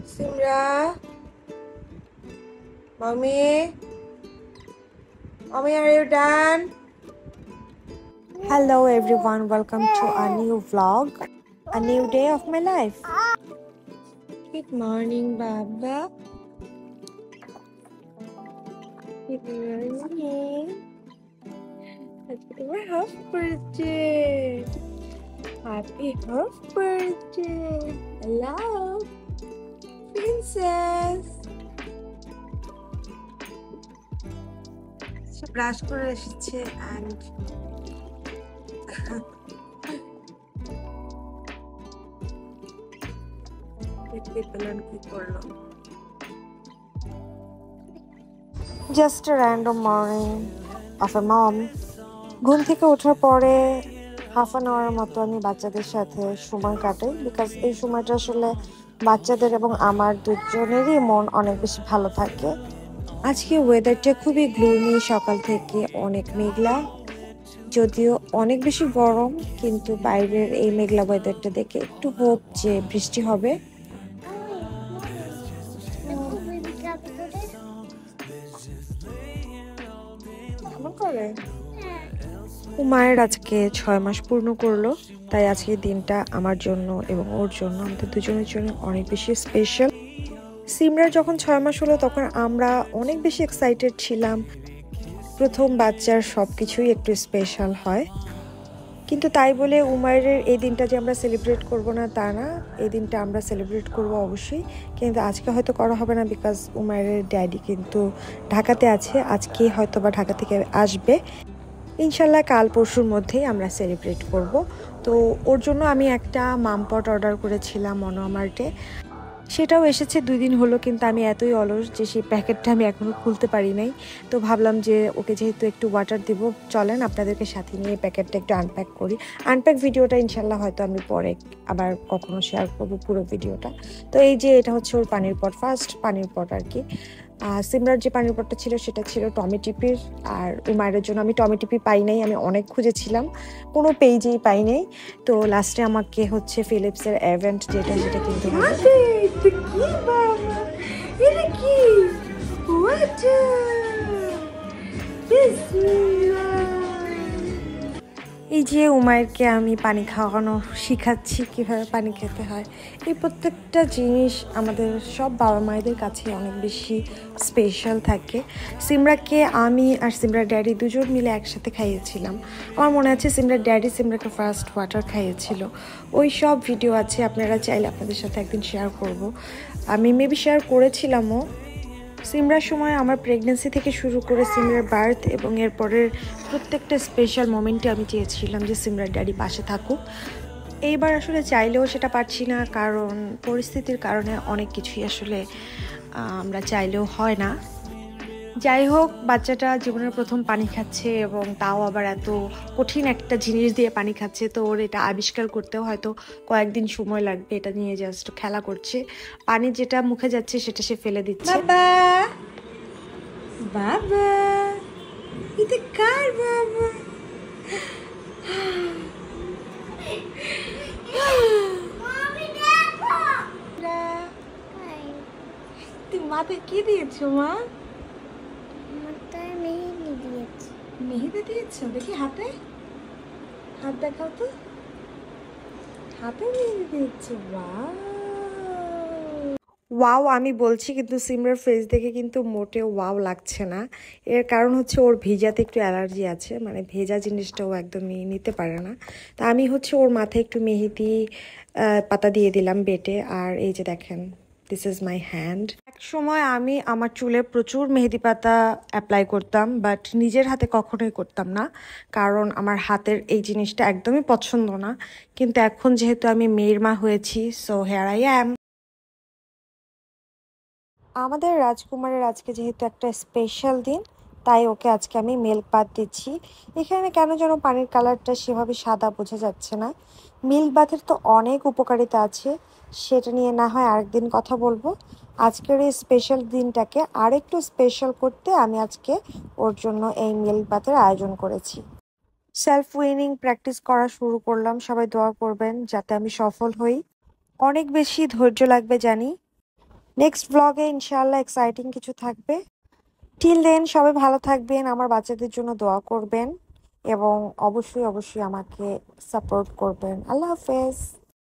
Simra, mommy, are you done? Hello everyone, welcome to a new vlog, a new day of my life. Good morning, Baba. Good morning. Happy half birthday. Happy half birthday. Hello, princess. Say brush করে এসেছে and কি করলো? Just a random morning of a mom. ঘুম থেকে ওঠার পরে half an hour মতো আমি বাচ্চাদের সাথে সময় কাটাই বিকজ এই সময়টা আসলে বাচ্চাদের এবং আমার দুজনেরই মন অনেক বেশি ভালো থাকে। আজকে ওয়েদারটা খুবই গ্লুমি, সকাল থেকে অনেক মেঘলা, যদিও অনেক বেশি গরম, কিন্তু বাইরের এই মেঘলা ওয়েদারটা দেখে একটু হোপ যে বৃষ্টি হবে। মায়ের আজকে 6 মাস পূর্ণ করলো, তাই আজকের দিনটা আমার জন্য এবং ওর জন্য, আমাদের দুজনের জন্য অনেক বেশি স্পেশাল। সিমরার যখন 6 মাস হলো তখন আমরা অনেক বেশি এক্সাইটেড ছিলাম। প্রথম বাচ্চার সব কিছুই একটু স্পেশাল হয়, কিন্তু তাই বলে উমাইরের এই দিনটা যে আমরা সেলিব্রেট করব না তা না, এই দিনটা আমরা সেলিব্রেট করব অবশ্যই, কিন্তু আজকে হয়তো করা হবে না বিকজ উমাইরের ড্যাডি কিন্তু ঢাকাতে আছে, আজকে হয়তো বা ঢাকা থেকে আসবে। ইনশাল্লাহ কাল পরশুর মধ্যেই আমরা সেলিব্রেট করব। তো ওর জন্য আমি একটা মামপট অর্ডার করেছিলাম মনোমার্টে, সেটাও এসেছে 2 দিন হলো, কিন্তু আমি এতই অলস যে সেই প্যাকেটটা আমি এখনও খুলতে পারি নাই। তো ভাবলাম যে ওকে যেহেতু একটু ওয়াটার দিব, চলেন আপনাদেরকে সাথে নিয়ে প্যাকেটটা একটু আনপ্যাক করি। আনপ্যাক ভিডিওটা ইনশাল্লাহ হয়তো আমি পরে আবার কখনো শেয়ার করবো পুরো ভিডিওটা। তো এই যে এটা হচ্ছে ওর পানির পট, ফার্স্ট পানির পট আর কি। সিমরার যে পানির পটটা ছিল সেটা ছিল টমেটিপির, আর উমায়ের জন্য আমি টমেটিপি পাই নাই, আমি অনেক খুঁজেছিলাম, কোনো পেজেই পাই নাই। তো লাস্টে আমাকে হচ্ছে ফিলিপসের এভেন্ট যেটা সেটা কিনতে হবে। এই যে উমায়েরকে আমি পানি খাওয়ানো শিখাচ্ছি, কিভাবে পানি খেতে হয়। এই প্রত্যেকটা জিনিস আমাদের সব বাবা মায়েদের কাছে অনেক বেশি স্পেশাল থাকে। সিমরাকে আমি আর সিমরার ড্যাডি দুজন মিলে একসাথে খাইয়েছিলাম। আমার মনে আছে সিমরার ড্যাডি সিমরাকে ফার্স্ট ওয়াটার খাইয়েছিল। ওই সব ভিডিও আছে, আপনারা চাইলে আপনাদের সাথে একদিন শেয়ার করব। আমি মেবি শেয়ার করেছিলামও। সিমরার সময় আমার প্রেগনেন্সি থেকে শুরু করে সিমরার বার্থ এবং এরপরের প্রত্যেকটা স্পেশাল মোমেন্টে আমি চেয়েছিলাম যে সিমরার ড্যাডি পাশে থাকুক। এইবার আসলে চাইলেও সেটা পারছি না, কারণ পরিস্থিতির কারণে অনেক কিছুই আসলে আমরা চাইলেও হয় না। যাই হোক, বাচ্চাটা জীবনের প্রথম পানি খাচ্ছে এবং তাও আবার এত কঠিন একটা জিনিস দিয়ে পানি খাচ্ছে, তো ওর এটা আবিষ্কার করতেও হয়তো কয়েকদিন সময় লাগবে। এটা নিয়ে জাস্ট খেলা করছে, পানি যেটা মুখে যাচ্ছে সেটা সে ফেলে দিচ্ছে। বাবা, বাবা, এটা কার বাবা? তুই মাথায় কি দিয়েছো মা? মাথায় মেহেদি দিয়েছি। মেহেদি দিয়েছো? দেখি হাতে, হাত দেখাও তো, হাতে মেহেদি দিয়েছো। ওয়াও আমি বলছি, কিন্তু সিমরার ফেস দেখে কিন্তু মোটেও ওয়াও লাগছে না। এর কারণ হচ্ছে ওর ভেজাতে একটু অ্যালার্জি আছে, মানে ভেজা জিনিসটাও একদমই নিতে পারে না। তা আমি হচ্ছে ওর মাথায় একটু মেহেদি পাতা দিয়ে দিলাম বেটে, আর এই যে দেখেন, দিস ইজ মাই হ্যান্ড। এক সময় আমি আমার চুলে প্রচুর মেহেদি পাতা অ্যাপ্লাই করতাম, বাট নিজের হাতে কখনোই করতাম না, কারণ আমার হাতের এই জিনিসটা একদমই পছন্দ না। কিন্তু এখন যেহেতু আমি মেয়ের মা হয়েছি, সো হেয়ার আই অ্যাম। আমাদের রাজকুমারের আজকে যেহেতু একটা স্পেশাল দিন, তাই ওকে আজকে আমি মিল্ক বাথ দিচ্ছি। এখানে কেন যেন পানির কালারটা সেভাবে সাদা বোঝা যাচ্ছে না। মিল্ক বাথের তো অনেক উপকারিতা আছে, সেটা নিয়ে না হয় আরেকদিন কথা বলবো। আজকের এই স্পেশাল দিনটাকে আরেকটু স্পেশাল করতে আমি আজকে ওর জন্য এই মিল্ক বাথের আয়োজন করেছি। সেলফ উইনিং প্র্যাকটিস করা শুরু করলাম, সবাই দোয়া করবেন যাতে আমি সফল হই। অনেক বেশি ধৈর্য লাগবে জানি, নেক্সট ব্লগে ইনশাআল্লাহ এক্সাইটিং কিছু থাকবে। টিল দেন সবাই ভালো থাকবেন, আমার বাচ্চাদের জন্য দোয়া করবেন এবং অবশ্যই অবশ্যই আমাকে সাপোর্ট করবেন। আল্লাহ হাফেজ।